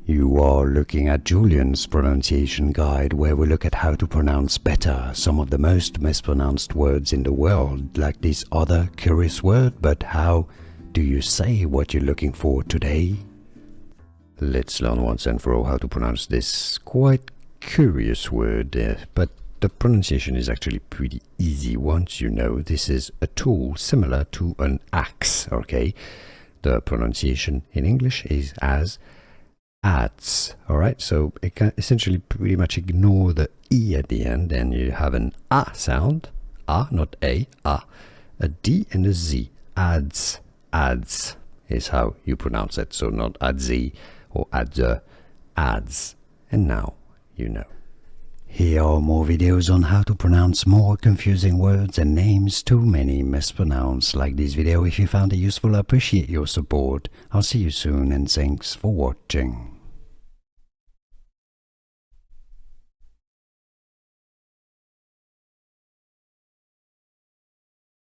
You are looking at Julian's pronunciation guide, where we look at how to pronounce better some of the most mispronounced words in the world, like this other curious word. But how do you say what you're looking for today? Let's learn once and for all how to pronounce this quite curious word, but the pronunciation is actually pretty easy once you know. This is a tool similar to an axe, okay? The pronunciation in English is as adze, alright? So it can essentially pretty much ignore the E at the end, and you have an A sound, A, not A, a D and a Z. Adze, adze is how you pronounce it, so not adze or adze, adze. And now you know. Here are more videos on how to pronounce more confusing words and names too many mispronounced. Like this video if you found it useful. I appreciate your support. I'll see you soon, and thanks for watching.